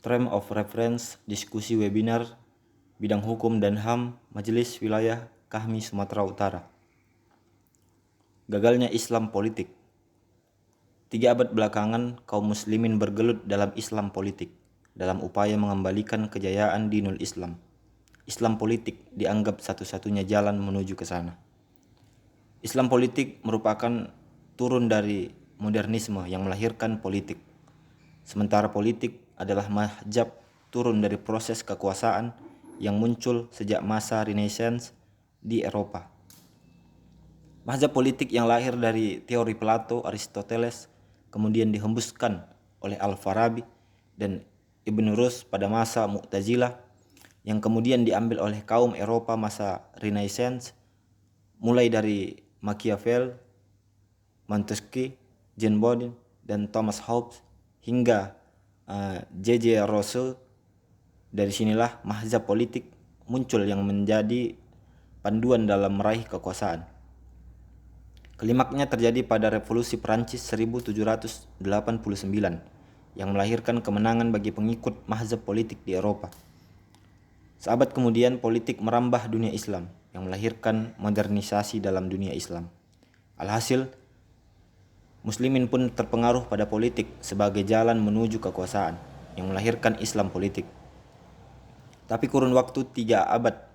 Term of Reference diskusi webinar bidang hukum dan HAM Majelis Wilayah Kahmi Sumatera Utara. Gagalnya Islam politik. 3 abad belakangan kaum muslimin bergelut dalam Islam politik dalam upaya mengembalikan kejayaan dinul Islam. Islam politik dianggap satu-satunya jalan menuju ke sana. Islam politik merupakan turun dari modernisme yang melahirkan politik. Sementara politik adalah mahjab turun dari proses kekuasaan yang muncul sejak masa Renaissance di Eropa. Mahjab politik yang lahir dari teori Plato, Aristoteles, kemudian dihembuskan oleh Al-Farabi dan Ibn Rushd pada masa Mu'tazilah, yang kemudian diambil oleh kaum Eropa masa Renaissance, mulai dari Machiavelli, Montesquieu, Jean Bodin, dan Thomas Hobbes hingga J.J. Rousseau. Dari sinilah mahjab politik muncul yang menjadi panduan dalam meraih kekuasaan. Klimaknya terjadi pada Revolusi Prancis 1789 yang melahirkan kemenangan bagi pengikut mahjab politik di Eropa. Seabad kemudian politik merambah dunia Islam yang melahirkan modernisasi dalam dunia Islam. Alhasil, muslimin pun terpengaruh pada politik sebagai jalan menuju kekuasaan yang melahirkan Islam politik. Tapi kurun waktu 3 abad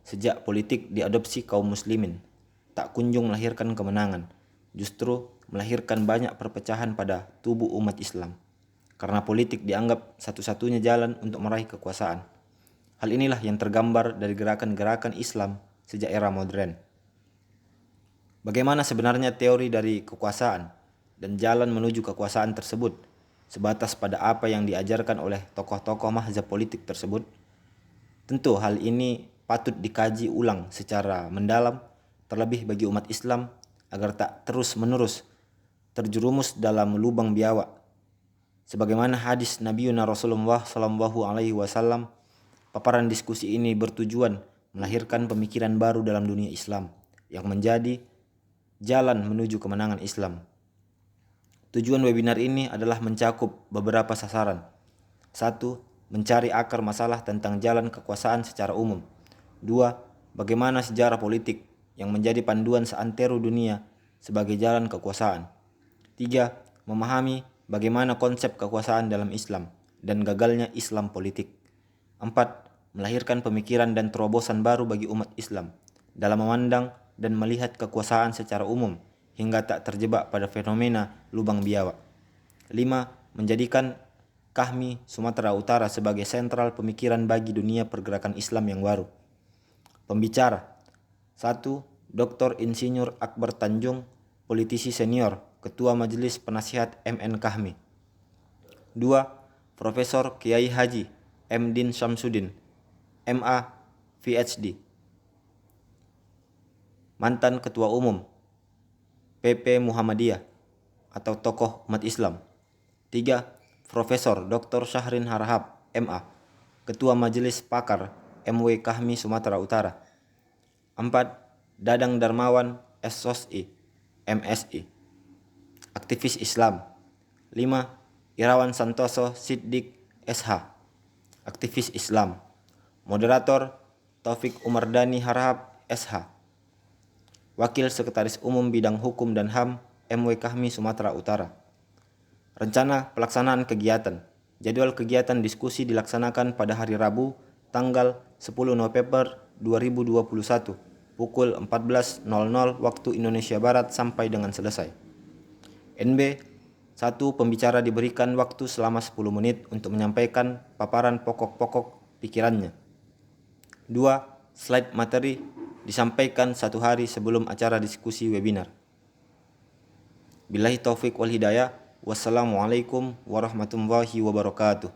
sejak politik diadopsi kaum muslimin tak kunjung melahirkan kemenangan, justru melahirkan banyak perpecahan pada tubuh umat Islam, karena politik dianggap satu-satunya jalan untuk meraih kekuasaan. Hal inilah yang tergambar dari gerakan-gerakan Islam sejak era modern. Bagaimana sebenarnya teori dari kekuasaan dan jalan menuju kekuasaan tersebut, sebatas pada apa yang diajarkan oleh tokoh-tokoh mahjab politik tersebut? Tentu hal ini patut dikaji ulang secara mendalam, terlebih bagi umat Islam agar tak terus-menerus terjerumus dalam lubang biawak. Sebagaimana hadis Nabiuna Rasulullah SAW, paparan diskusi ini bertujuan melahirkan pemikiran baru dalam dunia Islam yang menjadi jalan menuju kemenangan Islam. Tujuan webinar ini adalah mencakup beberapa sasaran. 1. Mencari akar masalah tentang jalan kekuasaan secara umum. 2. Bagaimana sejarah politik yang menjadi panduan seantero dunia sebagai jalan kekuasaan. 3. Memahami bagaimana konsep kekuasaan dalam Islam dan gagalnya Islam politik. 4. Melahirkan pemikiran dan terobosan baru bagi umat Islam dalam memandang dan melihat kekuasaan secara umum hingga tak terjebak pada fenomena lubang biawak. 5. Menjadikan Kahmi Sumatera Utara sebagai sentral pemikiran bagi dunia pergerakan Islam yang baru. Pembicara 1. Dr. Insinyur Akbar Tanjung, politisi senior, Ketua Majelis Penasihat MN Kahmi. 2. Profesor Kiai Haji M. Din Syamsuddin, MA, PhD, mantan Ketua Umum PP Muhammadiyah atau tokoh umat Islam. 3. Profesor Dr. Syahrin Harahap, MA, Ketua Majelis Pakar MW Kahmi Sumatera Utara. 4. Dadang Darmawan SSI, MSI, aktivis Islam. 5. Irawan Santoso Siddiq SH, aktivis Islam. Moderator Taufik Umardani Harahap SH, Wakil Sekretaris Umum Bidang Hukum dan HAM MW Kahmi Sumatera Utara. Rencana pelaksanaan kegiatan. Jadwal kegiatan diskusi dilaksanakan pada hari Rabu, tanggal 10 November 2021, pukul 14.00 waktu Indonesia Barat sampai dengan selesai. NB 1. Pembicara diberikan waktu selama 10 menit untuk menyampaikan paparan pokok-pokok pikirannya. 2. Slide materi disampaikan 1 hari sebelum acara diskusi webinar. Billahi taufik wal hidayah. Wassalamualaikum warahmatullahi wabarakatuh.